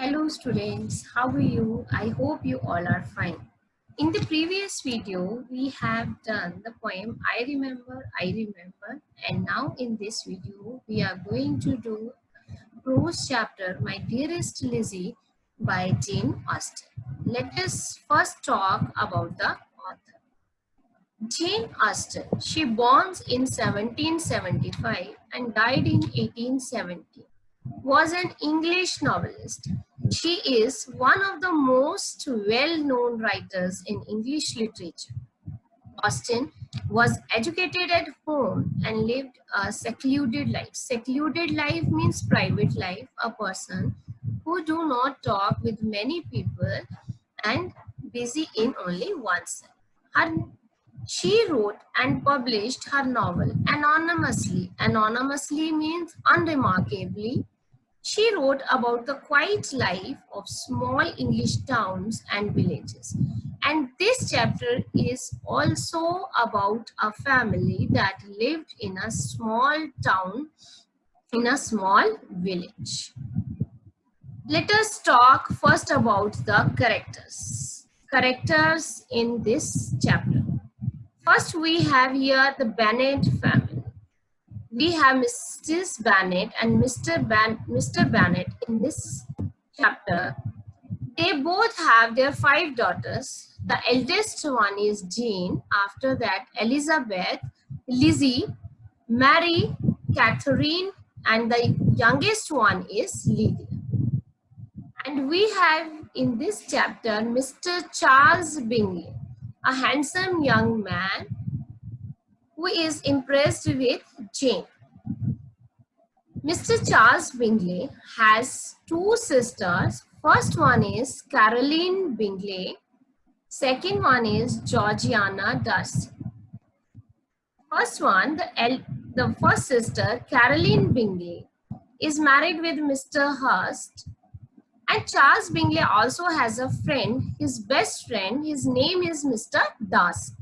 Hello students, how are you? I hope you all are fine. In the previous video, we have done the poem I Remember, and now in this video, we are going to do prose chapter My Dearest Lizzie by Jane Austen. Let us first talk about the author. Jane Austen, she born in 1775 and died in 1870, was an English novelist. She is one of the most well-known writers in English literature. Austen was educated at home and lived a secluded life. Secluded life means private life, a person who do not talk with many people and busy in only oneself. She wrote and published her novel anonymously. Anonymously means unremarkably. She wrote about the quiet life of small English towns and villages. And this chapter is also about a family that lived in a small town, in a small village. Let us talk first about the characters. Characters in this chapter. First, we have here the Bennet family. We have Mrs. Bennet and Mr. Bennet in this chapter. They both have their 5 daughters. The eldest one is Jane, after that Elizabeth, Lizzie, Mary, Catherine, and the youngest one is Lydia. And we have in this chapter Mr. Charles Bingley, a handsome young man who is impressed with Jane. Mr. Charles Bingley has 2 sisters. First one is Caroline Bingley. Second one is Georgiana Darcy. First one, the first sister, Caroline Bingley, is married with Mr. Hurst. And Charles Bingley also has a friend, his best friend. His name is Mr. Darcy.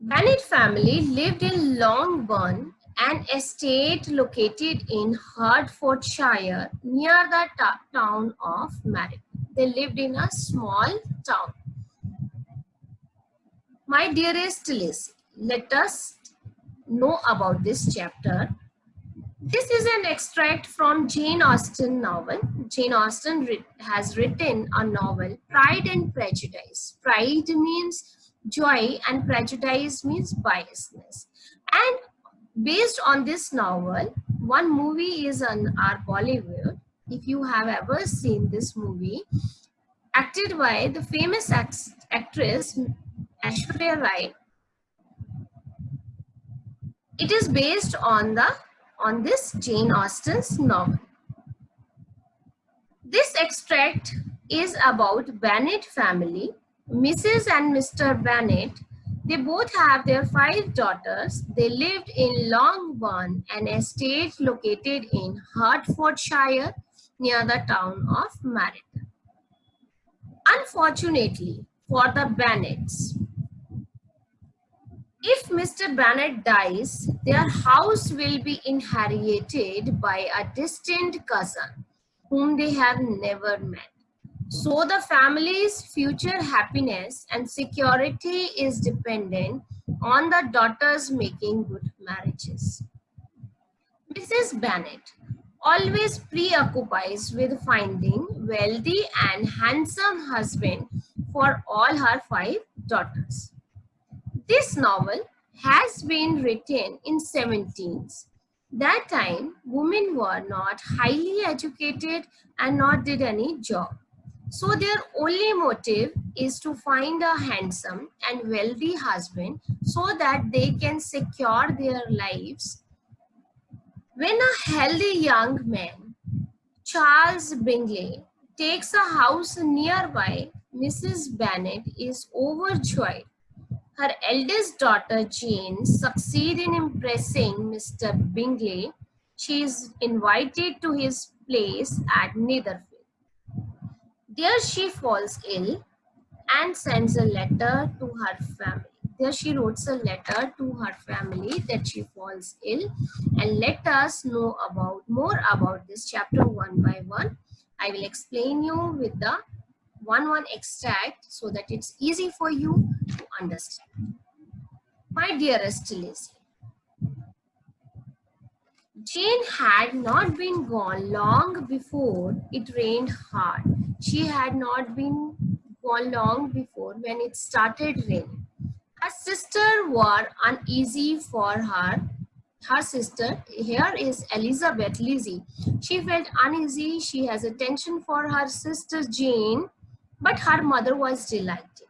Bennet family lived in Longbourn, an estate located in Hertfordshire near the town of Marrick. They lived in a small town. My dearest Lizzie, let us know about this chapter. This is an extract from Jane Austen novel. Jane Austen has written a novel, Pride and Prejudice. Pride means joy and prejudice means biasness. And based on this novel, one movie is on our Bollywood. If you have ever seen this movie, acted by the famous actress Aishwarya Rai. It is based on this Jane Austen's novel. This extract is about Bennet family. Mrs. and Mr. Bennet, they both have their 5 daughters. They lived in Longbourn, an estate located in Hertfordshire near the town of Marrick. Unfortunately for the Bennets, if Mr. Bennet dies, their house will be inherited by a distant cousin whom they have never met. So the family's future happiness and security is dependent on the daughters making good marriages. Mrs. Bennet always preoccupies with finding wealthy and handsome husband for all her 5 daughters. This novel has been written in 17s. That time, women were not highly educated and not did any job. So their only motive is to find a handsome and wealthy husband so that they can secure their lives. When a healthy young man, Charles Bingley, takes a house nearby, Mrs. Bennet is overjoyed. Her eldest daughter, Jane, succeeds in impressing Mr. Bingley. She is invited to his place at Netherfield. There she falls ill and sends a letter to her family. There she wrote a letter to her family that she falls ill. And let us know more about this chapter one by one. I will explain you with the one extract so that it's easy for you to understand. My dearest Lizzie, Jane had not been gone long before it rained hard. She had not been gone long before when it started raining. Her sister were uneasy for her. Her sister, here is Elizabeth Lizzie. She felt uneasy. She has a tension for her sister Jane, but her mother was delighted.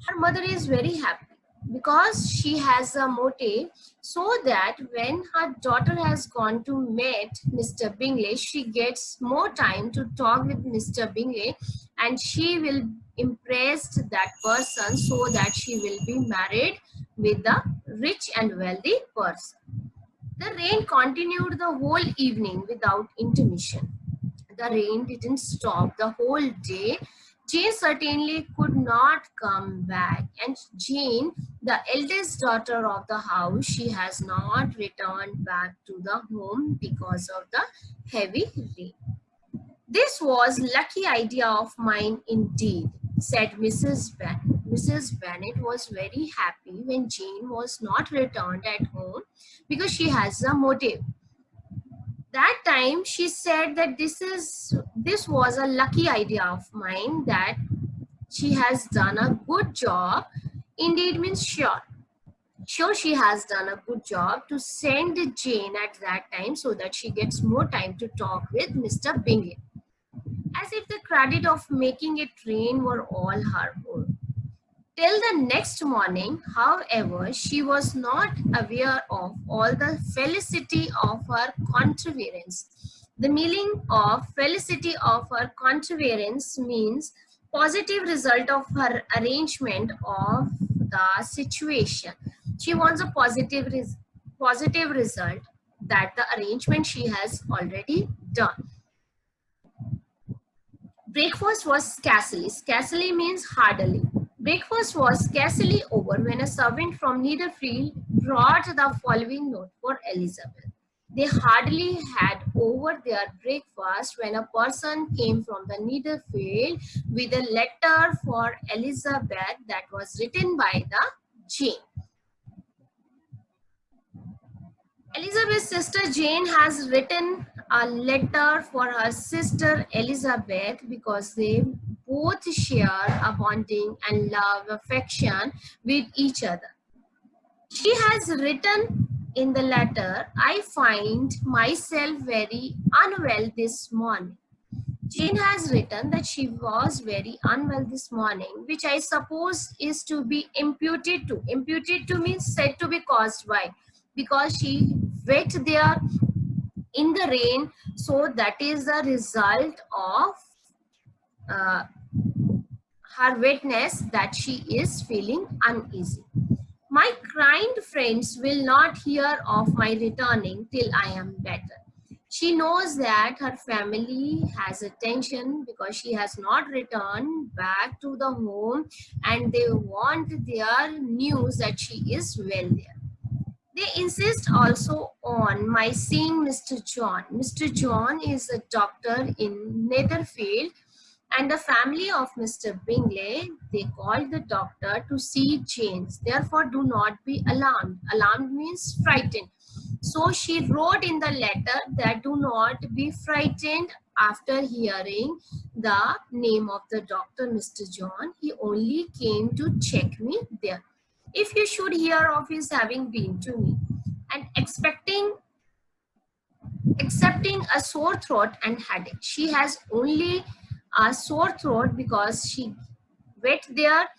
Her mother is very happy because she has a motive so that when her daughter has gone to meet Mr. Bingley, she gets more time to talk with Mr. Bingley and she will impress that person so that she will be married with the rich and wealthy person. The rain continued the whole evening without intermission. The rain didn't stop the whole day. Jane certainly could not come back. And Jane, the eldest daughter of the house, she has not returned back to the home because of the heavy rain. This was lucky idea of mine indeed, said Mrs. Bennet. Mrs. Bennet was very happy when Jane was not returned at home because she has a motive. That time she said that this was a lucky idea of mine, that she has done a good job. Indeed means sure she has done a good job to send Jane at that time so that she gets more time to talk with Mr. Bingley, as if the credit of making it rain were all her own. Till the next morning, however, she was not aware of all the felicity of her contrivance. The meaning of felicity of her contrivance means positive result of her arrangement of the situation. She wants a positive result that the arrangement she has already done. Breakfast was scarcely means hardly. Breakfast was scarcely over when a servant from Netherfield brought the following note for Elizabeth. They hardly had over their breakfast when a person came from the Netherfield with a letter for Elizabeth that was written by the Jane. Elizabeth's sister Jane has written a letter for her sister Elizabeth because they both share a bonding and love affection with each other. She has written in the letter, I find myself very unwell this morning. Jane has written that she was very unwell this morning, which I suppose is to be imputed to. Imputed to means said to be caused by, because she wet there in the rain, so that is the result of her wetness that she is feeling uneasy. My kind friends will not hear of my returning till I am better. She knows that her family has a tension because she has not returned back to the home and they want their news that she is well there. They insist also on my seeing Mr. John. Mr. John is a doctor in Netherfield, and the family of Mr. Bingley, they called the doctor to see Jane. Therefore, do not be alarmed. Alarmed means frightened. So she wrote in the letter that do not be frightened after hearing the name of the doctor, Mr. John. He only came to check me there. If you should hear of his having been to me, and accepting a sore throat and headache. She has only a sore throat because she went there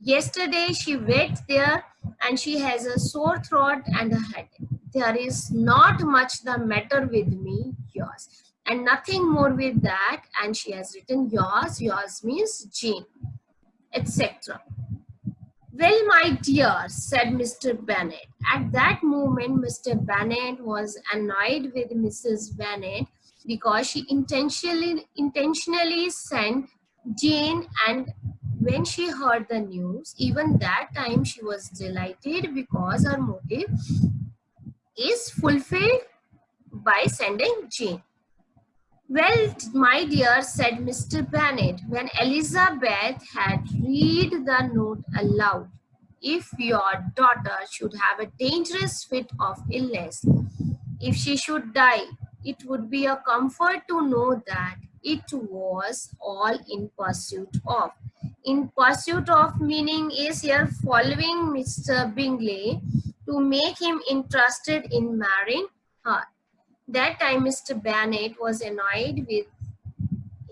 yesterday, she went there and she has a sore throat and a headache. There is not much the matter with me, yours, and nothing more with that. And she has written yours means Jane, etc. Well, my dear, said Mr. Bennet. At that moment, Mr. Bennet was annoyed with Mrs. Bennet because she intentionally sent Jane and when she heard the news, even that time she was delighted because her motive is fulfilled by sending Jane. Well, my dear, said Mr. Bennet, when Elizabeth had read the note aloud, if your daughter should have a dangerous fit of illness, if she should die, it would be a comfort to know that it was all in pursuit of. In pursuit of meaning is here following Mr. Bingley to make him interested in marrying her. That time Mr. Bennet was annoyed with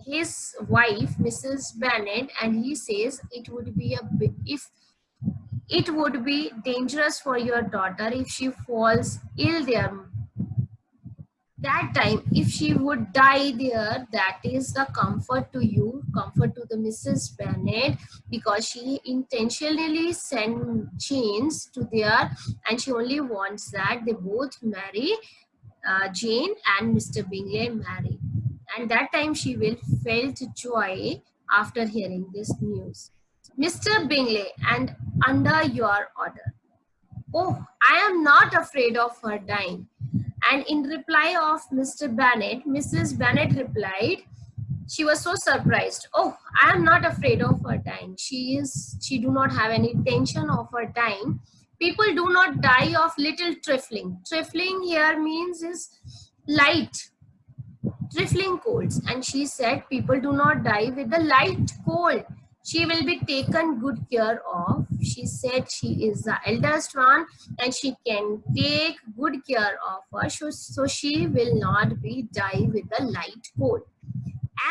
his wife, Mrs. Bennet, and he says it would be if it would be dangerous for your daughter if she falls ill there. That time, if she would die there, that is the comfort to you, comfort to the Mrs. Bennet, because she intentionally sent Jane's to there, and she only wants that they both marry, Jane and Mr. Bingley marry. And that time she will felt joy after hearing this news. Mr. Bingley, and under your order. Oh, I am not afraid of her dying. And in reply of Mr. Bennet, Mrs. Bennet replied, she was so surprised. Oh, I am not afraid of her dying. She do not have any tension of her dying. People do not die of little trifling. Trifling here means is light, trifling colds. And she said people do not die with the light cold. She will be taken good care of. She said she is the eldest one and she can take good care of her. So she will not be die with the light cold.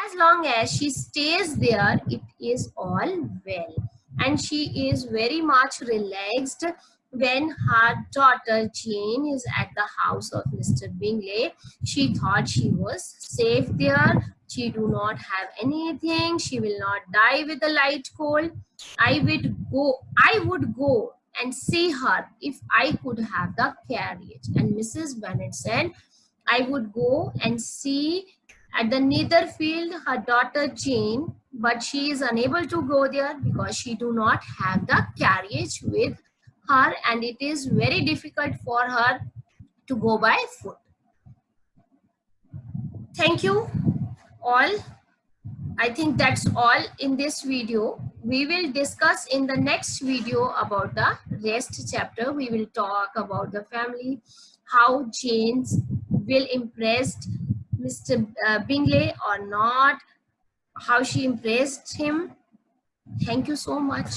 As long as she stays there, it is all well. And she is very much relaxed when her daughter Jane is at the house of Mr. Bingley. She thought she was safe there. She do not have anything. She will not die with the light cold. I would go and see her if I could have the carriage. And Mrs. Bennet said, I would go and see at the Netherfield her daughter Jane, but she is unable to go there because she do not have the carriage with her, and it is very difficult for her to go by foot. Thank you all. I think that's all in this video. We will discuss in the next video about the rest chapter. We will talk about the family, how Jane will impress Mr. Bingley or not, how she impressed him. Thank you so much.